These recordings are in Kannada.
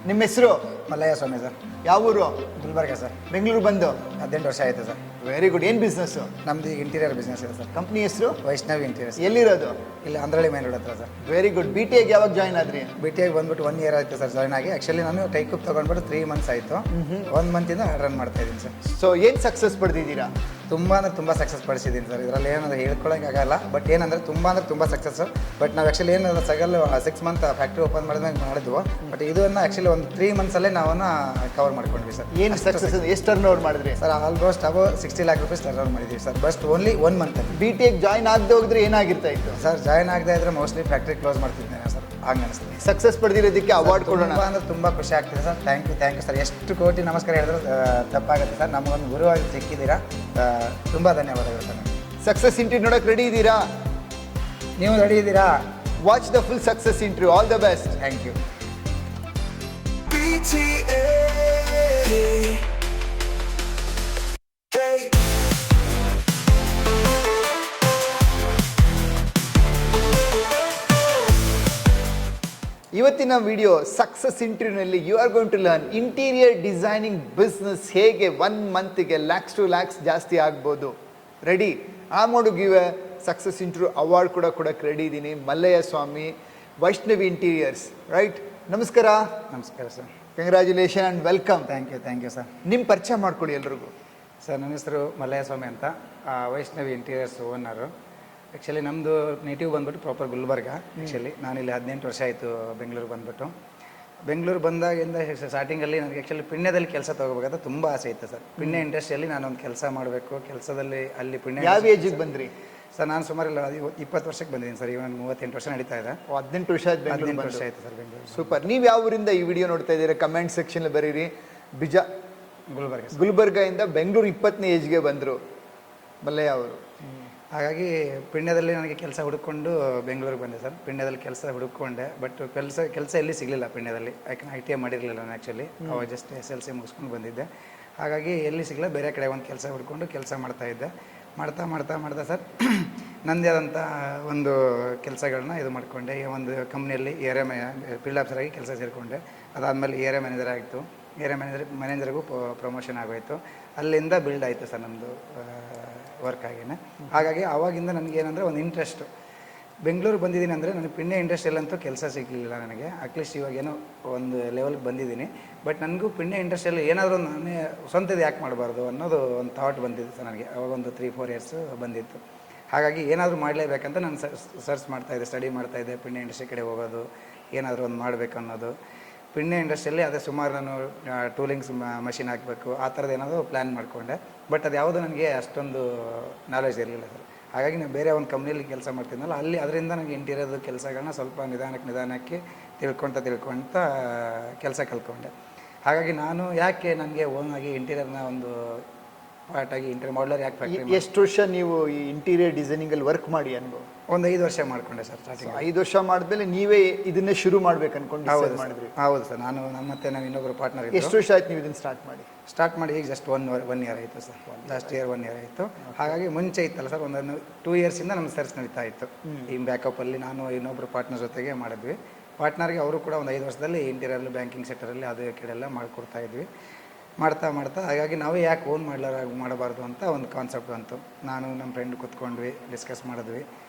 ನಿಮ್ಮ ಹೆಸರು? ಮಲ್ಲಯ್ಯ ಸ್ವಾಮಿ ಸರ್. ಯಾವ ಊರು? ಗುಲ್ಬರ್ಗ ಸರ್. ಬೆಂಗಳೂರು ಬಂದು 18 ವರ್ಷ ಆಯಿತು ಸರ್. Very good. ಏನು ಬಿಸ್ನೆಸ್ಸು? ನಮ್ಮದು ಇಂಟೀರಿಯರ್ ಬಿಸ್ನೆಸ್ ಇದೆ ಸರ್. ಕಂಪ್ನಿ ಹೆಸರು? ವೈಷ್ಣವಿ ಇಂಟೀರಿಯರ್ಸ್. ಎಲ್ಲಿರೋದು? ಇಲ್ಲಿ ಅಂದ್ರಳ್ಳಿ ಮೇನ್ ರೋಡ್ ಹತ್ರ sir. Very good. B T ಐಗೆ ಯಾವಾಗ ಜಾಯ್ನ್ ಆದ್ರಿ? ಬಿ ಟಿ ಐಗೆ ಬಂದ್ಬಿಟ್ಟು 1 ಇಯರ್ ಆಯಿತು ಸರ್ ಜಾಯ್ನ್ ಆಗಿ. ಆ್ಯಕ್ಚುಲಿ ನಾನು ಟೈಕಪ್ ತೊಗೊಂಡ್ಬಿಟ್ಟು 3 ಮಂತ್ಸ್ ಆಯಿತು. 1 ಮಂತಿಂದ ರನ್ ಮಾಡ್ತಾ ಇದ್ದೀನಿ ಸರ್. ಸೊ ಏನು ಸಕ್ಸಸ್ ಪಡೆದಿದ್ದೀರಾ? ತುಂಬ ಅಂದರೆ ತುಂಬ ಸಕ್ಸಸ್ ಪಡಿಸಿದ್ದೀನಿ ಸರ್. ಇದರಲ್ಲಿ ಏನಂದ್ರೆ ಹೇಳ್ಕೊಳಕ್ಕಾಗಲ್ಲ. ಬಟ್ ಏನಂದರೆ ತುಂಬ ಸಕ್ಸಸ್. ಬಟ್ ನಾವು ಆ್ಯಕ್ಚುಲಿ ಏನು ಸಗಲ್ 6 ಮಂತ್ ಫ್ಯಾಕ್ಟ್ರಿ ಓಪನ್ ಮಾಡಿದ್ಮೇಲೆ ಮಾಡಿದ್ವು. ಬಟ್ ಇದನ್ನು ಆ್ಯಕ್ಚುಲಿ ಒಂದು 3 ಮಂತ್ಸಲ್ಲೇ ನಾವನ್ನ ಕವರ್ ಮಾಡ್ಕೊಂಡ್ವಿ ಸರ್. ಏನು ಸಕ್ಸಸ್? ಎಷ್ಟು ಟರ್ನ್ ಓವರ್ ಮಾಡಿದ್ರಿ sir? Almost above 60 lakh rupees turnover ಮಾಡಿದ್ದೀವಿ ಸರ್. ಬಸ್ಟ್ ಓನ್ಲಿ 1 ಮಂತಲ್ಲಿ. ಬಿ ಟಿ ಐಗೆ ಜಾಯ್ನ್ ಆಗದೆ ಹೋಗಿದ್ರೆ ಏನಾಗಿರ್ತಾ ಇತ್ತು ಸರ್? ಜಾಯ್ನ್ ಆಗದೆ ಇದ್ರೆ ಮೋಸ್ಟ್ಲಿ ಫ್ಯಾಕ್ಟ್ರಿ ಕ್ಲೋಸ್ ಮಾಡ್ತಿದ್ದೇನೆ ಸರ್. ಹಂಗೆ ಅನಿಸ್ತೀನಿ. ಸಕ್ಸಸ್ ಪಡೆದಿರೋದಕ್ಕೆ ಅವಾರ್ಡ್ ಕೊಡೋಣ ಅಂದರೆ ತುಂಬ ಖುಷಿ ಆಗ್ತಿದೆ ಸರ್. Thank you sir. ಎಷ್ಟು ಕೋಟಿ ನಮಸ್ಕಾರ ಹೇಳಿದ್ರು ತಪ್ಪಾಗುತ್ತೆ ಸರ್. ನಮಗೊಂದು ಗುರುವಾಗಿ ಸಿಕ್ಕಿದ್ದೀರಾ. ತುಂಬ ಧನ್ಯವಾದಗಳು ಸರ್. ಸಕ್ಸಸ್ ಇಂಟರ್ವ್ಯೂ ನೋಡೋಕೆ ರೆಡಿ ಇದ್ದೀರಾ? ನೀವು ರೆಡಿ ಇದ್ದೀರಾ? Watch the full success interview. All the best. Thank you. ಇವತ್ತಿನ ವಿಡಿಯೋ ಸಕ್ಸಸ್ ಇಂಟರ್ವ್ಯೂನಲ್ಲಿ you are going to learn interior designing business ಹೇಗೆ 1 ಮಂತ್ಗೆ ಲ್ಯಾಕ್ಸ್ ಟು ಲ್ಯಾಕ್ಸ್ ಜಾಸ್ತಿ ಆಗ್ಬೋದು. ರೆಡಿ? ಆ ಮೋಡು give a success interview award ಕೂಡ ಕೊಡೋಕ್ಕೆ ರೆಡಿ ಇದ್ದೀನಿ. ಮಲ್ಲಯ್ಯ ಸ್ವಾಮಿ, ವೈಷ್ಣವಿ ಇಂಟೀರಿಯರ್ಸ್. ರೈಟ್? ನಮಸ್ಕಾರ. ನಮಸ್ಕಾರ sir. Congratulation and welcome. Thank you sir. ನಿಮ್ಮ ಪರಿಚಯ ಮಾಡ್ಕೊಡಿ ಎಲ್ರಿಗೂ. ಸರ್, ನನ್ನ ಹೆಸರು ಮಲ್ಲಯ್ಯ ಸ್ವಾಮಿ ಅಂತ, ವೈಷ್ಣವಿ ಇಂಟೀರಿಯರ್ಸ್ ಓನರು. ಆ್ಯಕ್ಚುಲಿ ನಮ್ಮದು ನೇಟಿವ್ ಬಂದ್ಬಿಟ್ಟು ಪ್ರಾಪರ್ ಗುಲ್ಬರ್ಗ. ಆ್ಯಕ್ಚುಲಿ ನಾನಿಲ್ಲಿ 18 ವರ್ಷ ಆಯಿತು ಬೆಂಗಳೂರು ಬಂದ್ಬಿಟ್ಟು. ಬೆಂಗಳೂರು ಬಂದಾಗಿಂದ ಸ್ಟಾರ್ಟಿಂಗಲ್ಲಿ ನನಗೆ ಆ್ಯಕ್ಚುಲಿ ಪಿಣ್ಯದಲ್ಲಿ ಕೆಲಸ ತೊಗೋಬೇಕಂತ ತುಂಬ ಆಸೆ ಇತ್ತು ಸರ್. ಪಿಣ್ಯ ಇಂಡಸ್ಟ್ರಿಯಲ್ಲಿ ನಾನೊಂದು ಕೆಲಸ ಮಾಡಬೇಕು. ಕೆಲಸದಲ್ಲಿ ಅಲ್ಲಿ ಪಿಣ್ಯ. ಯಾವ ಏಜಿಗೆ ಬಂದ್ರಿ? ಸರ್, ನಾನು ಸುಮಾರು 20 ವರ್ಷಕ್ಕೆ ಬಂದಿದ್ದೀನಿ ಸರ್. ಇವಾಗ 38 ವರ್ಷ ನಡೀತಾ ಇದೆ. 18 ವರ್ಷ ಆಯ್ತು. 18 ವರ್ಷ ಆಯಿತು ಸರ್ ಬೆಂಗಳೂರು. ಸೂಪರ್. ನೀವು ಯಾವ ಊರಿಂದ ಈ ವಿಡಿಯೋ ನೋಡ್ತಾ ಇದ್ದೀರಾ? ಕಮೆಂಟ್ ಸೆಕ್ಷನ್ ಬರೀರಿ. ಗುಲ್ಬರ್ಗ ಇಂದ ಬೆಂಗಳೂರು 20ನೇ ಏಜ್ಗೆ ಬಂದರು ಮಲ್ಲಯ್ಯ ಅವರು. ಹಾಗಾಗಿ ಪಿಣ್ಯದಲ್ಲಿ ನನಗೆ ಕೆಲಸ ಹುಡುಕೊಂಡು ಬೆಂಗಳೂರಿಗೆ ಬಂದೆ ಸರ್. ಪಿಣ್ಯದಲ್ಲಿ ಕೆಲಸ ಹುಡುಕೊಂಡೆ. ಬಟ್ ಕೆಲಸ ಎಲ್ಲಿ ಸಿಗಲಿಲ್ಲ ಪಿಣ್ಯದಲ್ಲಿ. ಯಾಕಂದ್ರೆ ITI ಮಾಡಿರಲಿಲ್ಲ ನಾನು. ಆ್ಯಕ್ಚುಲಿ ಅವಾಗ ಜಸ್ಟ್ SLC ಮುಗಿಸ್ಕೊಂಡು ಬಂದಿದ್ದೆ. ಹಾಗಾಗಿ ಎಲ್ಲಿ ಸಿಗಲಿಲ್ಲ. ಬೇರೆ ಕಡೆ ಒಂದು ಕೆಲಸ ಹುಡ್ಕೊಂಡು ಕೆಲಸ ಮಾಡ್ತಾಯಿದ್ದೆ. ಮಾಡ್ತಾ ಸರ್ ನನ್ನದೇ ಆದಂಥ ಒಂದು ಕೆಲಸಗಳನ್ನ ಇದು ಮಾಡಿಕೊಂಡೆ. ಈ ಒಂದು ಕಂಪ್ನಿಯಲ್ಲಿ ಫೀಲ್ಡ್ ಆಫೀಸರಾಗಿ ಕೆಲಸ ಸೇರಿಕೊಂಡೆ. ಅದಾದಮೇಲೆ ಮ್ಯಾನೇಜರ್ ಆಯಿತು. ಮ್ಯಾನೇಜರ್ಗೂ ಪ್ರಮೋಷನ್ ಆಗೋಯಿತು. ಅಲ್ಲಿಂದ ಬಿಲ್ಡ್ ಆಯಿತು ಸರ್ ನಮ್ಮದು ವರ್ಕ್ ಆಗಿನೇ. ಹಾಗಾಗಿ ಆವಾಗಿಂದ ನನಗೇನಂದರೆ ಒಂದು ಇಂಟ್ರೆಸ್ಟು. ಬೆಂಗಳೂರು ಬಂದಿದ್ದೀನಿ ಅಂದರೆ ನನಗೆ ಪಿಣ್ಯ ಇಂಡಸ್ಟ್ರಿಯಲ್ಲಂತೂ ಕೆಲಸ ಸಿಗಲಿಲ್ಲ ನನಗೆ. ಅಟ್ಲೀಸ್ಟ್ ಇವಾಗೇನೋ ಒಂದು ಲೆವೆಲ್ಗೆ ಬಂದಿದ್ದೀನಿ. ಬಟ್ ನನಗೂ ಪಿಣ್ಯ ಇಂಡಸ್ಟ್ರಿಯಲ್ಲಿ ಏನಾದರೂ ನಾನೇ ಸ್ವಂತದ್ದು ಯಾಕೆ ಮಾಡಬಾರ್ದು ಅನ್ನೋದು ಒಂದು ಥಾಟ್ ಬಂದಿತ್ತು ಸರ್ ನನಗೆ. ಅವಾಗೊಂದು 3-4 ಇಯರ್ಸ್ ಬಂದಿತ್ತು. ಹಾಗಾಗಿ ಏನಾದರೂ ಮಾಡಲೇಬೇಕಂತ ನಾನು ಸರ್ಚ್ ಮಾಡ್ತಾಯಿದ್ದೆ, ಸ್ಟಡಿ ಮಾಡ್ತಾಯಿದ್ದೆ. ಪಿಣ್ಯ ಇಂಡಸ್ಟ್ರಿ ಕಡೆ ಹೋಗೋದು, ಏನಾದರೂ ಒಂದು ಮಾಡಬೇಕು ಅನ್ನೋದು. ಪಿಣ್ಯ ಇಂಡಸ್ಟ್ರಿಯಲ್ಲಿ ಅದೇ ಸುಮಾರು ನಾನು ಟೂಲಿಂಗ್ಸ್ ಮಷಿನ್ ಹಾಕಬೇಕು, ಆ ಥರದ್ದು ಏನಾದರೂ ಪ್ಲ್ಯಾನ್ ಮಾಡಿಕೊಂಡೆ. ಬಟ್ ಅದು ಯಾವುದೂ ನನಗೆ ಅಷ್ಟೊಂದು ನಾಲೆಜ್ ಇರಲಿಲ್ಲ ಸರ್. ಹಾಗಾಗಿ ನಾನು ಬೇರೆ ಒಂದು ಕಂಪ್ನಿಯಲ್ಲಿ ಕೆಲಸ ಮಾಡ್ತಿದ್ನಲ್ಲ, ಅಲ್ಲಿ ಅದರಿಂದ ನನಗೆ ಇಂಟೀರಿಯರ್ದು ಕೆಲಸಗಳನ್ನ ಸ್ವಲ್ಪ ನಿಧಾನಕ್ಕೆ ತಿಳ್ಕೊತ ಕೆಲಸ ಕಲ್ತ್ಕೊಂಡೆ. ಹಾಗಾಗಿ ನಾನು ಯಾಕೆ ನನಗೆ ಓನಾಗಿ ಇಂಟೀರಿಯರ್ನ ಒಂದು ಪಾರ್ಟಾಗಿ ಇಂಟೀರಿಯರ್ ಮಾಡಲರ್ ಯಾಕೆ ಫ್ಯಾಕ್ಟ್ರಿ. ಎಷ್ಟು ವರ್ಷ ನೀವು ಈ ಇಂಟೀರಿಯರ್ ಡಿಸೈನಿಂಗಲ್ಲಿ ವರ್ಕ್ ಮಾಡಿ ಅನ್ಬೋದು? ಒಂದು 5 ವರ್ಷ ಮಾಡಿಕೊಂಡೆ ಸರ್ ಸ್ಟಾರ್ಟಿಂಗ್. 5 ವರ್ಷ ಮಾಡಿದ್ಮೇಲೆ ನೀವೇ ಇದನ್ನೇ ಶುರು ಮಾಡ್ಬೇಕು ಅನ್ಕೊಂಡು ಮಾಡಿದ್ರಿ? ಹೌದು ಸರ್. ನಾನು ಮತ್ತೆ ನಾವು ಇನ್ನೊಬ್ಬರು ಪಾರ್ಟ್ನರ್. ಎಷ್ಟು ವರ್ಷ ಆಯ್ತು ನೀವು ಇದನ್ನು ಸ್ಟಾರ್ಟ್ ಮಾಡಿ? ಈಗ ಜಸ್ಟ್ 1 year ಆಯಿತು ಸರ್. ಲಾಸ್ಟ್ ಇಯರ್ 1 year ಆಯಿತು. ಹಾಗಾಗಿ ಮುಂಚೆ ಇತ್ತಲ್ಲ ಸರ್, ಒಂದು 2 yearsಯಿಂದ ನಮ್ಮ ಸರ್ಚ್ ನಡೀತಾ ಇತ್ತು. ಈ ಬ್ಯಾಕಪ್ಪಲ್ಲಿ ನಾನು ಇನ್ನೊಬ್ಬರು ಪಾರ್ಟ್ನರ್ ಜೊತೆಗೆ ಮಾಡಿದ್ವಿ. ಪಾರ್ಟ್ನರ್ಗೆ ಅವರು ಕೂಡ ಒಂದು 5 ವರ್ಷದಲ್ಲಿ ಇಂಟೀರಿಯರ್ ಬ್ಯಾಂಕಿಂಗ್ ಸೆಕ್ಟರಲ್ಲಿ ಅದೇ ಕಡೆಲ್ಲ ಮಾಡಿಕೊಡ್ತಾ ಇದ್ವಿ. ಮಾಡ್ತಾ ಹಾಗಾಗಿ ನಾವೇ ಯಾಕೆ ಓನ್ ಮಾಡಬಾರ್ದು ಅಂತ ಒಂದು ಕಾನ್ಸೆಪ್ಟ್ ಬಂತು. ನಾನು ನಮ್ಮ ಫ್ರೆಂಡ್ ಕೂತ್ಕೊಂಡ್ವಿ, ಡಿಸ್ಕಸ್ ಮಾಡಿದ್ವಿ.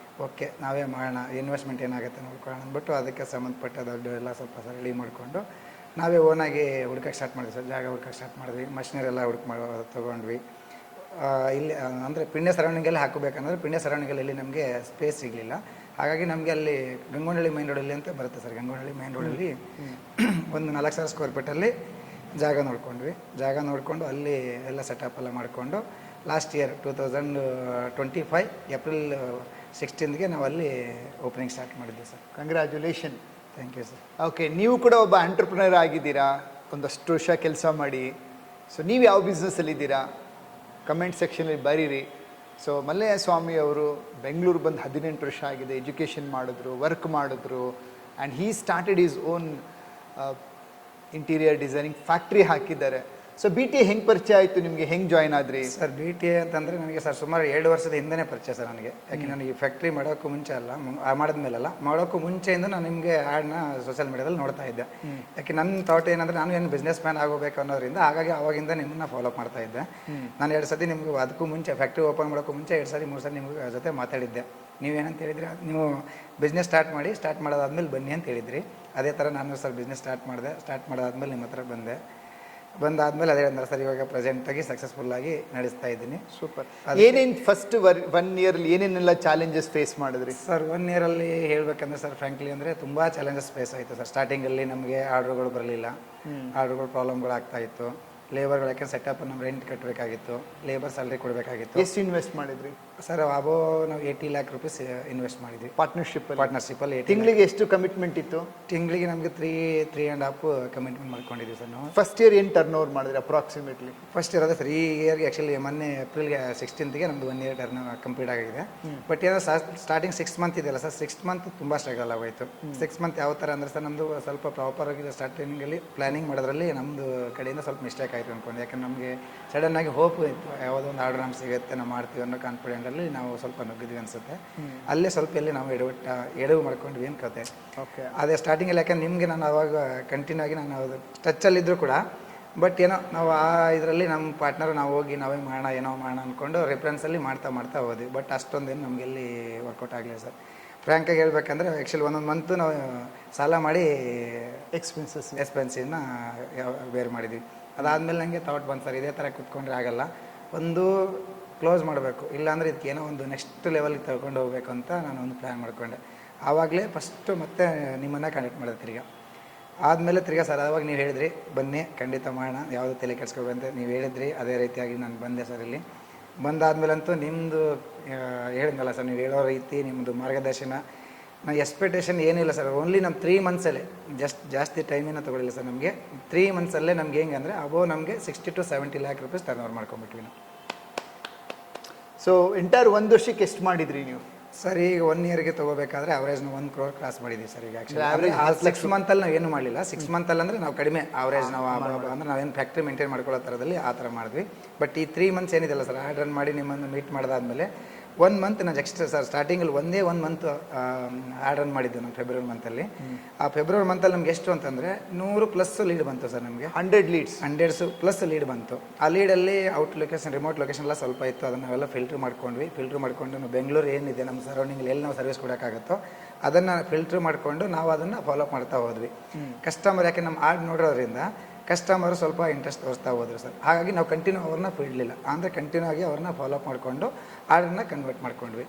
ಓಕೆ, ನಾವೇ ಮಾಡೋಣ, ಇನ್ವೆಸ್ಟ್ಮೆಂಟ್ ಏನಾಗುತ್ತೆ ನೋಡ್ಕೊಳ್ಳೋಣ ಅಂದ್ಬಿಟ್ಟು ಅದಕ್ಕೆ ಸಂಬಂಧಪಟ್ಟ ದುಡ್ಡು ಎಲ್ಲ ಸ್ವಲ್ಪ ರೆಡಿ ಮಾಡಿಕೊಂಡು ನಾವೇ ಓನಾಗಿ ಹುಡ್ಕಕ್ಕೆ ಸ್ಟಾರ್ಟ್ ಮಾಡಿದ್ವಿ ಸರ್. ಜಾಗ ಹುಡ್ಕಕ್ಕೆ ಸ್ಟಾರ್ಟ್ ಮಾಡಿದ್ವಿ. ಮಷಿನರೆಲ್ಲ ತೊಗೊಂಡ್ವಿ. ಇಲ್ಲಿ ಅಂದರೆ ಪಿಣ್ಯ ಸರೌಂಡಿಂಗಲ್ಲಿ ಹಾಕಬೇಕಂದ್ರೆ ಪಿಣ್ಯ ಸರೌಂಡಿಂಗಲ್ಲಿ ನಮಗೆ ಸ್ಪೇಸ್ ಸಿಗಲಿಲ್ಲ. ಹಾಗಾಗಿ ನಮಗೆ ಅಲ್ಲಿ ಗಂಗೋನಹಳ್ಳಿ ಮೈನ್ ರೋಡಲ್ಲಿ ಅಂತ ಬರುತ್ತೆ ಸರ್. ಗಂಗೋನಹಳ್ಳಿ ಮೈನ್ ರೋಡಲ್ಲಿ ಒಂದು 4,000 ಸ್ಕ್ವೇರ್ ಫೀಟಲ್ಲಿ ಜಾಗ ನೋಡಿಕೊಂಡು ಅಲ್ಲಿ ಎಲ್ಲ ಸೆಟಪ್ ಎಲ್ಲ ಮಾಡಿಕೊಂಡು ಲಾಸ್ಟ್ ಇಯರ್ 2025 ಏಪ್ರಿಲ್ 16ಗೆ ನಾವು ಅಲ್ಲಿ ಓಪನಿಂಗ್ ಸ್ಟಾರ್ಟ್ ಮಾಡಿದ್ವಿ sir. Congratulation. Thank you sir. Okay, ನೀವು ಕೂಡ ಒಬ್ಬ ಆಂಟ್ರಪ್ರಿನರ್ ಆಗಿದ್ದೀರಾ, ಒಂದಷ್ಟು ವರ್ಷ ಕೆಲಸ ಮಾಡಿ. ಸೊ ನೀವು ಯಾವ ಬಿಸ್ನೆಸ್ಸಲ್ಲಿದ್ದೀರಾ ಕಮೆಂಟ್ ಸೆಕ್ಷನಲ್ಲಿ ಬರೀರಿ. ಸೊ ಮಲ್ಲಯ್ಯ ಸ್ವಾಮಿ ಅವರು ಬೆಂಗಳೂರು ಬಂದು 18 ವರ್ಷ ಆಗಿದೆ. ಎಜುಕೇಷನ್ ಮಾಡಿದ್ರು, ವರ್ಕ್ ಮಾಡಿದ್ರು, and he started is own interior designing factory ಹಾಕಿದ್ದಾರೆ. ಸೊ ಬಿ ಟಿ ಹೆಂಗೆ ಪರಿಚಯ ಆಯಿತು ನಿಮಗೆ, ಹೆಂಗೆ ಜಾಯ್ನ್ ಆದ್ರಿ? ಸರ್ ಬಿ ಟಿ ಎ ಅಂತಂದರೆ ನನಗೆ ಸರ್ ಸುಮಾರು 2 ವರ್ಷದ ಹಿಂದೆನೇ ಪರಿಚಯ ಸರ್ ನನಗೆ. ಯಾಕೆ ನನಗೆ ಫ್ಯಾಕ್ಟ್ರಿ ಮಾಡೋಕ್ಕೂ ಮುಂಚೆ ಅಲ್ಲ, ಮಾಡಿದ್ಮೇಲಲ್ಲ, ಮಾಡೋಕ್ಕೂ ಮುಂಚೆಯಿಂದ ನಾನು ನಿಮಗೆ ಆ್ಯಡ್ನ ಸೋಷಿಯಲ್ ಮೀಡಿಯಾದಲ್ಲಿ ನೋಡ್ತಾ ಇದ್ದೆ. ಯಾಕೆ ನನ್ನ ಥಾಟ್ ಏನಂದರೆ ನಾನು ಏನು ಬಿಸ್ನೆಸ್ ಮ್ಯಾನ್ ಆಗೋಬೇಕು ಅನ್ನೋದ್ರಿಂದ ಹಾಗಾಗಿ ಅವಾಗಿಂದ ನಿಮ್ಮನ್ನ ಫಾಲೋ ಅಪ್ ಮಾಡ್ತಾ ಇದ್ದೆ. ನಾನು 2 ಸತಿ ನಿಮ್ಗೆ ಅದಕ್ಕೂ ಮುಂಚೆ ಫ್ಯಾಕ್ಟ್ರಿ ಓಪನ್ ಮಾಡೋಕ್ಕೂ ಮುಂಚೆ 2 ಸರಿ 3 ಸರಿ ನಿಮ್ಗೆ ಜೊತೆ ಮಾತಾಡಿದ್ದೆ. ನೀವೇನಂತ ಹೇಳಿದ್ರಿ, ನೀವು ಬಿಸ್ನೆಸ್ ಸ್ಟಾರ್ಟ್ ಮಾಡೋದಾದ್ಮೇಲೆ ಬನ್ನಿ ಅಂತ ಹೇಳಿದ್ರಿ. ಅದೇ ಥರ ನಾನು ಸರ್ ಬಿಸ್ನೆಸ್ ಸ್ಟಾರ್ಟ್ ಮಾಡೋದಾದ್ಮೇಲೆ ನಿಮ್ಮ ಹತ್ರ ಬಂದಾದ್ಮೇಲೆ ಅದೇ ಅಂದ್ರೆ ಸರ್ ಇವಾಗ ಪ್ರೆಸೆಂಟಾಗಿ ಸಕ್ಸಸ್ಫುಲ್ಲಾಗಿ ನಡೆಸ್ತಾ ಇದ್ದೀನಿ. ಸೂಪರ್. ಏನೇನು ಫಸ್ಟ್ 1 ಇಯರ್ಲಿ ಏನೇನೆಲ್ಲ ಚಾಲೆಂಜಸ್ ಫೇಸ್ ಮಾಡಿದ್ರಿ? ಸರ್ 1 ಇಯರಲ್ಲಿ ಹೇಳ್ಬೇಕಂದ್ರೆ ಸರ್ ಫ್ರ್ಯಾಂಕ್ಲಿ ಅಂದರೆ ತುಂಬ ಚಾಲೆಂಜಸ್ ಫೇಸ್ ಆಯಿತು ಸರ್. ಸ್ಟಾರ್ಟಿಂಗಲ್ಲಿ ನಮಗೆ ಆರ್ಡ್ರುಗಳು ಬರಲಿಲ್ಲ, ಆರ್ಡ್ರುಗಳು ಪ್ರಾಬ್ಲಮ್ಗಳು ಆಗ್ತಾ ಇತ್ತು. ಲೇಬರ್ಗಳು ಯಾಕೆ ಸೆಟಪ್ ನಮ್ಮ ರೆಂಟ್ ಕಟ್ಟಬೇಕಾಗಿತ್ತು, ಲೇಬರ್ ಸ್ಯಾಲ್ರಿ ಕೊಡಬೇಕಾಗಿತ್ತು. ಎಷ್ಟು ಇನ್ವೆಸ್ಟ್ ಮಾಡಿದ್ರಿ ಸರ್? ನಾವು 80 lakh rupees ಇನ್ವೆಸ್ಟ್ ಮಾಡಿದ್ವಿ ಪಾರ್ಟ್ನರ್ಶಿಪ್ಪಲ್ಲಿ. ತಿಂಗಳಿಗೆ ಎಷ್ಟು ಕಮಿಟ್ಮೆಂಟ್ ಇತ್ತು? ತಿಂಗಳಿಗೆ ನಮಗೆ 3.5 ಕಮಿಟ್ಮೆಂಟ್ ಮಾಡ್ಕೊಂಡಿದ್ವಿ ಸರ್ ನಾವು. ಫಸ್ಟ್ ಇಯರ್ ಏನು ಟರ್ನ್ ಓವರ್ ಮಾಡಿದ್ರಿ ಅಪ್ರಾಕ್ಸಿಮೇಟ್ಲಿ? ಫಸ್ಟ್ ಇಯರ್ ಅದೇ ಸರ್. ಈ ಇಯರ್ಗೆ ಆ್ಯಕ್ಚುಲಿ ಮೊನ್ನೆ ಏಪ್ರಿಲ್ 16th ನಮ್ಮದು 1 year ಟರ್ನ್ ಕಂಪ್ಲೀಟ್ ಆಗಿದೆ. ಬಟ್ ಏನೋ ಸ್ಟಾರ್ಟಿಂಗ್ 6 month ಇದೆಯಲ್ಲ ಸರ್, 6 month ತುಂಬ ಸ್ಟ್ರಗಲ್ ಆಗೋಯ್ತು. 6 month ಯಾವ ಥರ ಅಂದರೆ ಸರ್, ನಮ್ಮದು ಸ್ವಲ್ಪ ಪ್ರಾಪರ್ ಆಗಿ ಸ್ಟಾರ್ಟಿಂಗಲ್ಲಿ ಪ್ಲಾನಿಂಗ್ ಮಾಡೋದ್ರಲ್ಲಿ ನಮ್ಮದು ಕಡೆಯಿಂದ ಸ್ವಲ್ಪ ಮಿಸ್ಟೇಕ್ ಆಯಿತು ಅಂದ್ಕೊಂಡು. ಯಾಕಂದ್ರೆ ನಮಗೆ ಸಡನ್ನಾಗಿ ಹೋಪ್ ಇತ್ತು, ಯಾವುದೋ ಒಂದು ಆರ್ಡರ್ ನಮ್ಗೆ ಸಿಗುತ್ತೆ, ನಾವು ಮಾಡ್ತೀವಿ ಅನ್ನೋ ಕಾನ್ಫಿಡೆಂಟಲ್ಲಿ ನಾವು ಸ್ವಲ್ಪ ನುಗ್ಗಿದ್ವಿ ಅನಿಸುತ್ತೆ. ಅಲ್ಲೇ ಸ್ವಲ್ಪ ಎಲ್ಲಿ ನಾವು ಎಡವು ಮಾಡ್ಕೊಂಡ್ವಿ ಏನು ಕತೆ. ಓಕೆ. ಅದೇ ಸ್ಟಾರ್ಟಿಂಗಲ್ಲಿ ಯಾಕಂದ್ರೆ ನಿಮಗೆ ನಾನು ಅವಾಗ ಕಂಟಿನ್ಯೂ ಆಗಿ ನಾನು ಅದು ಟಚ್ಚಲ್ಲಿದ್ದರೂ ಕೂಡ, ಬಟ್ ಏನೋ ನಾವು ಆ ಇದರಲ್ಲಿ ನಮ್ಮ ಪಾರ್ಟ್ನರು ನಾವು ಹೋಗಿ ನಾವೇ ಮಾಡೋಣ ಏನೋ ಮಾಡೋಣ ಅಂದ್ಕೊಂಡು ರೆಫರೆನ್ಸಲ್ಲಿ ಮಾಡ್ತಾ ಹೋದ್ವಿ. ಬಟ್ ಅಷ್ಟೊಂದೇನು ನಮಗೆಲ್ಲಿ ವರ್ಕೌಟ್ ಆಗಲಿಲ್ಲ ಸರ್. ಫ್ರ್ಯಾಂಕಾಗಿ ಹೇಳ್ಬೇಕಂದ್ರೆ ಆ್ಯಕ್ಚುಲಿ 1 ಮಂತು ನಾವು ಸಾಲ ಮಾಡಿ ಎಕ್ಸ್ಪೆನ್ಸಿವ್ನ ಬೇರೆ ಮಾಡಿದ್ವಿ. ಅದಾದಮೇಲೆ ನನಗೆ ಥಾಟ್ ಬಂತು ಸರ್, ಇದೇ ಥರ ಕೂತ್ಕೊಂಡ್ರೆ ಆಗಲ್ಲ, ಒಂದು ಕ್ಲೋಸ್ ಮಾಡಬೇಕು, ಇಲ್ಲಾಂದರೆ ಇದಕ್ಕೆ ಏನೋ ಒಂದು ನೆಕ್ಸ್ಟ್ ಲೆವೆಲ್ಗೆ ತಗೊಂಡು ಹೋಗಬೇಕು ಅಂತ ನಾನು ಒಂದು ಪ್ಲ್ಯಾನ್ ಮಾಡಿಕೊಂಡೆ. ಆವಾಗಲೇ ಫಸ್ಟು ಮತ್ತೆ ನಿಮ್ಮನ್ನು ಕಾಂಟ್ಯಾಕ್ಟ್ ಮಾಡಿದೆ ತಿರ್ಗಾ. ಆದಮೇಲೆ ತಿರ್ಗಾ ಸರ್ ಅವಾಗ ನೀವು ಹೇಳಿದ್ರಿ ಬನ್ನಿ ಖಂಡಿತ ಮಾಡೋಣ, ಯಾವುದೂ ತಲೆ ಕೆಡಿಸ್ಕೊಬೇಕಂತ ನೀವು ಹೇಳಿದ್ರಿ. ಅದೇ ರೀತಿಯಾಗಿ ನಾನು ಬಂದೆ ಸರ್. ಇಲ್ಲಿ ಬಂದಾದ್ಮೇಲಂತೂ ನಿಮ್ಮದು ಹೇಳಿದ್ನಲ್ಲ ಸರ್, ನೀವು ಹೇಳೋ ರೀತಿ ನಿಮ್ಮದು ಮಾರ್ಗದರ್ಶನ, ನಾವು ಎಕ್ಸ್ಪೆಕ್ಟೇಷನ್ ಏನಿಲ್ಲ ಸರ್. ಓನ್ಲಿ ನಮ್ಮ 3 monthsಲ್ಲೇ ಜಾಸ್ತಿ ಟೈಮೇನೂ ತೊಗೊಳಿಲ್ಲ ಸರ್. ನಮಗೆ 3 monthsಲ್ಲೇ ನಮ್ಗೆ ಹೆಂಗೆ ಅಂದರೆ ನಮಗೆ 60 to 70 lakh rupees turnover ಮಾಡ್ಕೊಂಬಿಟ್ವಿ ನಾವು. ಸೊ ಎಂಟೈರ್ 1 ವರ್ಷಕ್ಕೆ ಎಷ್ಟು ಮಾಡಿದ್ರಿ ನೀವು? ಸರ್ ಈಗ 1 yearಗೆ ತೊಗೋಬೇಕಾದ್ರೆ ಅವರೇಜ್ 1 crore ಕ್ರಾಸ್ ಮಾಡಿದ್ದೀವಿ ಸರ್. ಈಗ ಆ್ಯಕ್ಚುಲಿ 6 monthಲ್ಲಿ ನಾವು ಏನು ಮಾಡಲಿಲ್ಲ. 6 monthಲ್ಲಿ ಅಂದರೆ ನಾವು ಕಡಿಮೆ ಅವರೇಜ್ ನಾವು ಅಂದರೆ ನಾವೇನು ಫ್ಯಾಕ್ಟ್ರಿ ಮೇಂಟೈನ್ ಮಾಡ್ಕೊಳ್ಳೋ ಥರದಲ್ಲಿ ಆ ಥರ ಮಾಡಿದ್ವಿ. ಬಟ್ ಈ 3 months ಏನಿದೆಲ್ಲ ಸರ್, ಆರ್ಡರ್ ಮಾಡಿ ನಿಮ್ಮನ್ನು ಮೀಟ್ ಮಾಡಿದಾದ್ಮೇಲೆ 1 month ನಾನು ಎಕ್ಸ್ಟ್ರಾ ಸರ್. ಸ್ಟಾರ್ಟಿಂಗಲ್ಲಿ 1 month ಆರ್ಡರ್ ಮಾಡಿದ್ದು ನಾವು ಫೆಬ್ರವರಿ ಮಂತಲ್ಲಿ. ಆ ಫೆಬ್ರವರಿ ಮಂತಲ್ಲಿ ನಮ್ಗೆ ಎಷ್ಟು ಅಂತಂದರೆ 100+ ಲೀಡ್ ಬಂತು ಸರ್ ನಮಗೆ. 100+ ಲೀಡ್ ಬಂತು. ಆ ಲೀಡಲ್ಲಿ ಔಟ್ ಲೊಕೇಶನ್, ರಿಮೋಟ್ ಲೊಕೇಶನ್ ಎಲ್ಲ ಸ್ವಲ್ಪ ಇತ್ತು. ಅದನ್ನು ನಾವೆಲ್ಲ ಫಿಲ್ಟ್ರ್ ಮಾಡ್ಕೊಂಡು ನಾವು ಬೆಂಗಳೂರು ಏನಿದೆ ನಮ್ಮ ಸರೌಂಡಿಂಗಲ್ಲಿ ಎಲ್ಲಿ ನಾವು ಸರ್ವಿಸ್ ಕೊಡೋಕ್ಕಾಗುತ್ತೋ ಅದನ್ನು ಫಿಲ್ಟ್ರ್ ಮಾಡಿಕೊಂಡು ನಾವು ಅದನ್ನು ಫಾಲೋಅಪ್ ಮಾಡ್ತಾ ಹೋದ್ವಿ. ಕಸ್ಟಮರ್ ಯಾಕೆ ನಮ್ಮ ಆರ್ಡ್ ನೋಡೋದ್ರಿಂದ ಕಸ್ಟಮರು ಸ್ವಲ್ಪ ಇಂಟ್ರೆಸ್ಟ್ ತೋರಿಸ್ತಾ ಹೋದರು ಸರ್. ಹಾಗಾಗಿ ನಾವು ಕಂಟಿನ್ಯೂ ಅವ್ರನ್ನ ಬಿಡಲಿಲ್ಲ, ಅಂದರೆ ಕಂಟಿನ್ಯೂ ಆಗಿ ಅವ್ರನ್ನ ಫಾಲೋಅಪ್ ಮಾಡಿಕೊಂಡು ಆರ್ಡರ್ನ ಕನ್ವರ್ಟ್ ಮಾಡ್ಕೊಂಡ್ವಿ.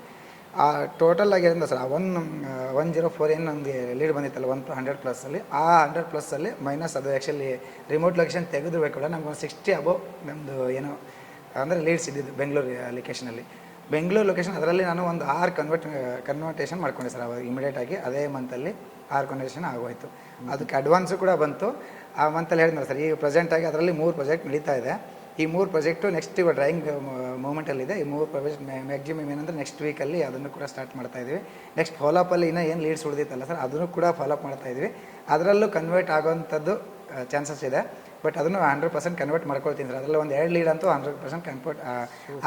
ಟೋಟಲ್ ಆಗಿ ಏನಂದ್ರೆ ಸರ್, 104 ಏನು ನಮಗೆ ಲೀಡ್ ಬಂದಿತ್ತಲ್ಲ 100+ಅಲ್ಲಿ, ಆ 100+ಅಲ್ಲಿ ಮೈನಸ್ ಅದು ಆ್ಯಕ್ಚುಲಿ ರಿಮೋಟ್ ಲೊಕೇಶನ್ ತೆಗೆದು ಕೂಡ ನಮ್ಗೆ 60 above ನಮ್ಮದು ಏನೋ ಅಂದರೆ ಲೀಡ್ಸ್ ಇದ್ದಿದ್ದು ಬೆಂಗಳೂರು ಲೊಕೇಶನಲ್ಲಿ. ಬೆಂಗಳೂರು ಲೊಕೇಶನ್ ಅದರಲ್ಲಿ ನಾನು ಒಂದು 6 ಕನ್ವರ್ಟೇಷನ್ ಮಾಡ್ಕೊಂಡೆ ಸರ್. ಅವಾಗ ಇಮಿಡಿಯೇಟಾಗಿ ಅದೇ ಮಂತಲ್ಲಿ 6 ಕನ್ವರ್ಟೇಷನ್ ಆಗೋಯ್ತು. ಅದಕ್ಕೆ ಅಡ್ವಾನ್ಸು ಕೂಡ ಬಂತು ಆ ಮಂತಲ್ಲಿ. ಹೇಳಿದ್ನಲ್ಲ ಸರ್, ಈಗ ಪ್ರೆಸೆಂಟಾಗಿ ಅದರಲ್ಲಿ 3 ಪ್ರಾಜೆಕ್ಟ್ ನಡೀತಾ ಇದೆ. ಈ 3 ಪ್ರಾಜೆಕ್ಟು ನೆಕ್ಸ್ಟ್ ಇವಾಗ ಡ್ರಾಯಿಂಗ್ ಮೂಮೆಂಟಲ್ಲಿದೆ. ಈ 3 ಪ್ರಾಜೆಕ್ಟ್ ಮ್ಯಾಕ್ಸಿಮಮ್ ಏನಂದರೆ ನೆಕ್ಸ್ಟ್ ವೀಕಲ್ಲಿ ಅದನ್ನು ಕೂಡ ಸ್ಟಾರ್ಟ್ ಮಾಡ್ತಾಯಿದ್ವಿ. ನೆಕ್ಸ್ಟ್ ಫಾಲೋಅಪಲ್ಲಿ ಇನ್ನೂ ಏನು ಲೀಡ್ಸ್ ಉಳಿದಿತ್ತಲ್ಲ ಸರ್, ಅದನ್ನು ಕೂಡ ಫಾಲೋಅಪ್ ಮಾಡ್ತಾಯಿದ್ವಿ. ಅದರಲ್ಲೂ ಕನ್ವರ್ಟ್ ಆಗೋವಂಥದ್ದು ಚಾನ್ಸಸ್ ಇದೆ. ಬಟ್ ಅದನ್ನು 100% ಕನ್ವರ್ಟ್ ಮಾಡ್ಕೊಳ್ತೀನಿ ಸರ್. ಅದರಲ್ಲಿ ಒಂದು 2 ಲೀಡ್ ಅಂತೂ 100% ಕನ್ವರ್ಟ್